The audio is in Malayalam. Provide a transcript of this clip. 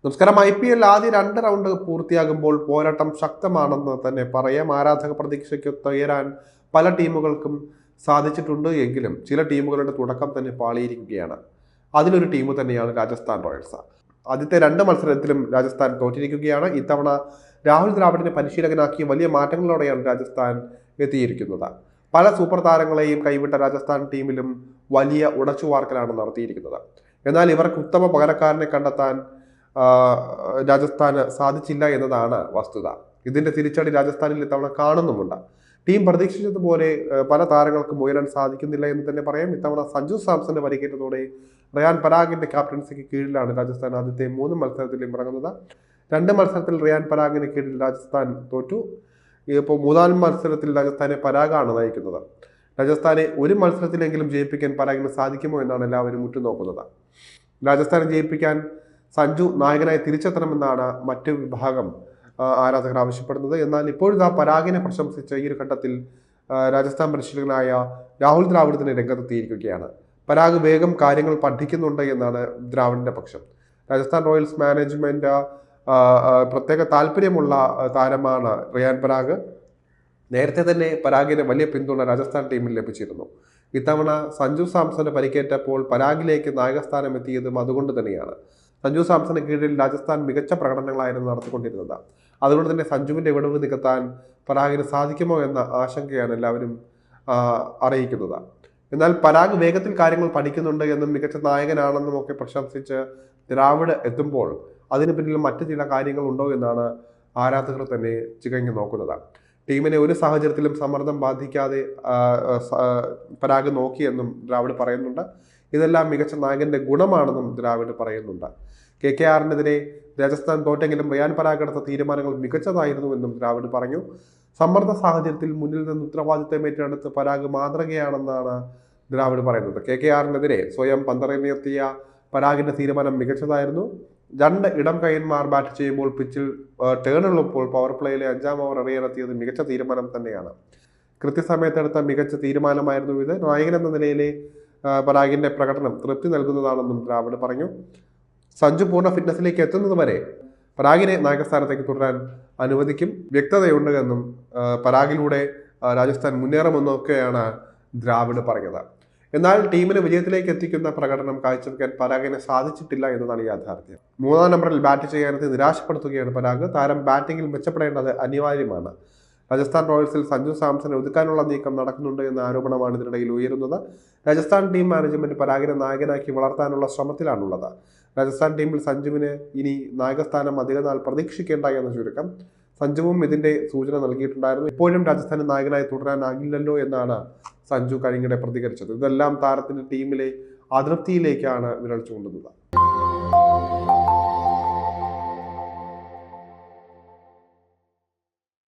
നമസ്കാരം. IPL ആദ്യ 2 റൗണ്ട് പൂർത്തിയാകുമ്പോൾ പോരാട്ടം ശക്തമാണെന്ന് തന്നെ പറയാം. ആരാധക പ്രതീക്ഷയ്ക്കൊത്ത് ഉയരാൻ പല ടീമുകൾക്കും സാധിച്ചിട്ടുണ്ട് എങ്കിലും ചില ടീമുകളുടെ തുടക്കം തന്നെ പാളിയിരിക്കുകയാണ്. അതിലൊരു ടീം തന്നെയാണ് രാജസ്ഥാൻ റോയൽസ്. ആദ്യത്തെ 2 മത്സരത്തിലും രാജസ്ഥാൻ തോറ്റിരിക്കുകയാണ്. ഇത്തവണ രാഹുൽ ദ്രാവിഡിനെ പരിശീലകനാക്കി വലിയ മാറ്റങ്ങളോടെയാണ് രാജസ്ഥാൻ എത്തിയിരിക്കുന്നത്. പല സൂപ്പർ താരങ്ങളെയും കൈവിട്ട രാജസ്ഥാൻ ടീമിലും വലിയ ഉടച്ചുവാർക്കലാണ് നടത്തിയിരിക്കുന്നത്. എന്നാൽ ഇവർക്ക് ഉത്തമ പകരക്കാരനെ കണ്ടെത്താൻ രാജസ്ഥാന് സാധിച്ചില്ല എന്നതാണ് വസ്തുത. ഇതിന്റെ തിരിച്ചടി രാജസ്ഥാനിൽ ഇത്തവണ കാണുന്നുമുണ്ട്. ടീം പ്രതീക്ഷിച്ചതുപോലെ പല താരങ്ങൾക്കും ഉയരാൻ സാധിക്കുന്നില്ല എന്ന് തന്നെ പറയാം. ഇത്തവണ സഞ്ജു സാംസന്റെ പരിക്കേറ്റതോടെ റിയാൻ പരാഗിന്റെ ക്യാപ്റ്റൻസിക്ക് കീഴിലാണ് രാജസ്ഥാൻ ആദ്യത്തെ 3 മത്സരത്തിലും ഇറങ്ങുന്നത്. 2 മത്സരത്തിൽ റിയാൻ പരാഗിന് കീഴിൽ രാജസ്ഥാൻ തോറ്റു. ഇപ്പോൾ 3-ാം മത്സരത്തിൽ രാജസ്ഥാനെ പരാഗാണ് നയിക്കുന്നത്. രാജസ്ഥാനെ ഒരു മത്സരത്തിലെങ്കിലും ജയിപ്പിക്കാൻ പരാഗിന് സാധിക്കുമോ എന്നാണ് എല്ലാവരും ഉറ്റുനോക്കുന്നത്. രാജസ്ഥാനെ ജയിപ്പിക്കാൻ സഞ്ജു നായകനായി തിരിച്ചെത്തണമെന്നാണ് മറ്റു വിഭാഗം ആരാധകർ ആവശ്യപ്പെടുന്നത്. എന്നാൽ ഇപ്പോഴത്തെ പരാഗിനെ പ്രശംസിച്ച ഈ ഒരു ഘട്ടത്തിൽ രാജസ്ഥാൻ പരിശീലകനായ രാഹുൽ ദ്രാവിഡ് തന്നെ രംഗത്തെത്തിയിരിക്കുകയാണ്. പരാഗ് വേഗം കാര്യങ്ങൾ പഠിക്കുന്നുണ്ട് എന്നാണ് ദ്രാവിഡിന്റെ പക്ഷം. രാജസ്ഥാൻ റോയൽസ് മാനേജ്മെന്റ് പ്രത്യേക താല്പര്യമുള്ള താരമാണ് റിയാൻ പരാഗ്. നേരത്തെ തന്നെ പരാഗിന് വലിയ പിന്തുണ രാജസ്ഥാൻ ടീമിൽ ലഭിച്ചിരുന്നു. ഇത്തവണ സഞ്ജു സാംസന് പരിക്കേറ്റപ്പോൾ പരാഗിലേക്ക് നായകസ്ഥാനം എത്തിയതും അതുകൊണ്ട് തന്നെയാണ്. സഞ്ജു സാംസന് കീഴിൽ രാജസ്ഥാൻ മികച്ച പ്രകടനങ്ങളായിരുന്നു നടത്തിക്കൊണ്ടിരുന്നത്. അതുകൊണ്ട് തന്നെ സഞ്ജുവിന്റെ വിടവ് നികത്താൻ പരാഗിന് സാധിക്കുമോ എന്ന ആശങ്കയാണ് എല്ലാവരും അറിയിക്കുന്നത്. എന്നാൽ പരാഗ് വേഗത്തിൽ കാര്യങ്ങൾ പഠിക്കുന്നുണ്ട് എന്നും മികച്ച നായകനാണെന്നും ഒക്കെ പ്രശംസിച്ച് ദ്രാവിഡ് എത്തുമ്പോൾ അതിന് പിന്നിൽ മറ്റു ചില കാര്യങ്ങൾ ഉണ്ടോ എന്നാണ് ആരാധകർ തന്നെ ചികഞ്ഞു നോക്കുന്നത്. ടീമിനെ ഒരു സാഹചര്യത്തിലും സമ്മർദ്ദം ബാധിക്കാതെ പരാഗ് നോക്കിയെന്നും ദ്രാവിഡ് പറയുന്നുണ്ട്. ഇതെല്ലാം മികച്ച നായകന്റെ ഗുണമാണെന്നും ദ്രാവിഡ് പറയുന്നുണ്ട്. KKRനെതിരെ രാജസ്ഥാൻ തോറ്റെങ്കിലും റിയാൻ പരാഗ് എടുത്ത തീരുമാനങ്ങൾ മികച്ചതായിരുന്നുവെന്നും ദ്രാവിഡ് പറഞ്ഞു. സമ്മർദ്ദ സാഹചര്യത്തിൽ മുന്നിൽ നിന്ന് ഉത്തരവാദിത്തം ഏറ്റെടുത്ത് പരാഗ് മാതൃകയാണെന്നാണ് ദ്രാവിഡ് പറയുന്നത്. KKRനെതിരെ സ്വയം പന്തറിഞ്ഞെത്തിയ പരാഗിന്റെ തീരുമാനം മികച്ചതായിരുന്നു. 2 ഇടം കയ്യന്മാർ ബാറ്റ് ചെയ്യുമ്പോൾ പിച്ചിൽ ടേണുള്ളപ്പോൾ പവർ പ്ലേയിലെ 5-ാം ഓവർ എറിയാനെത്തിയത് മികച്ച തീരുമാനം തന്നെയാണ്. കൃത്യസമയത്തെടുത്ത മികച്ച തീരുമാനമായിരുന്നു ഇത്. നായകനെന്ന നിലയിലെ പരാഗിന്റെ പ്രകടനം തൃപ്തി നൽകുന്നതാണെന്നും ദ്രാവിഡ് പറഞ്ഞു. സഞ്ജു പൂർണ്ണ ഫിറ്റ്നസിലേക്ക് എത്തുന്നതുവരെ പരാഗിനെ നായകസ്ഥാനത്തേക്ക് തുടരാൻ അനുവദിക്കും. വ്യക്തതയുണ്ട് എന്നും പരാഗിലൂടെ രാജസ്ഥാൻ മുന്നേറുമെന്നൊക്കെയാണ് ദ്രാവിഡ് പറഞ്ഞത്. എന്നാൽ ടീമിനെ വിജയത്തിലേക്ക് എത്തിക്കുന്ന പ്രകടനം കാഴ്ചവെക്കാൻ പരാഗിന് സാധിച്ചിട്ടില്ല എന്നതാണ് യാഥാർത്ഥ്യം. 3-ാം നമ്പറിൽ ബാറ്റ് ചെയ്യാനെത്തി നിരാശപ്പെടുത്തുകയാണ് പരാഗ്. താരം ബാറ്റിംഗിൽ മെച്ചപ്പെടേണ്ടത് അനിവാര്യമാണ്. രാജസ്ഥാൻ റോയൽസിൽ സഞ്ജു സാംസനെ ഒതുക്കാനുള്ള നീക്കം നടക്കുന്നുണ്ട് എന്ന ആരോപണമാണ് ഇതിനിടയിൽ ഉയരുന്നത്. രാജസ്ഥാൻ ടീം മാനേജ്മെന്റ് പരാഗിനെ നായകനാക്കി വളർത്താനുള്ള ശ്രമത്തിലാണുള്ളത്. രാജസ്ഥാൻ ടീമിൽ സഞ്ജുവിന് ഇനി നായകസ്ഥാനം അധികനാൾ പ്രതീക്ഷിക്കേണ്ട എന്ന ചുരുക്കം. സഞ്ജുവും ഇതിന്റെ സൂചന നൽകിയിട്ടുണ്ടായിരുന്നു. ഇപ്പോഴും രാജസ്ഥാന് നായകനായി തുടരാനാകില്ലല്ലോ എന്നാണ് സഞ്ജു കഴിഞ്ഞിടെ പ്രതികരിച്ചത്. ഇതെല്ലാം താരത്തിന്റെ ടീമിലെ അതൃപ്തിയിലേക്കാണ് വിരൽ ചൂണ്ടുന്നത്.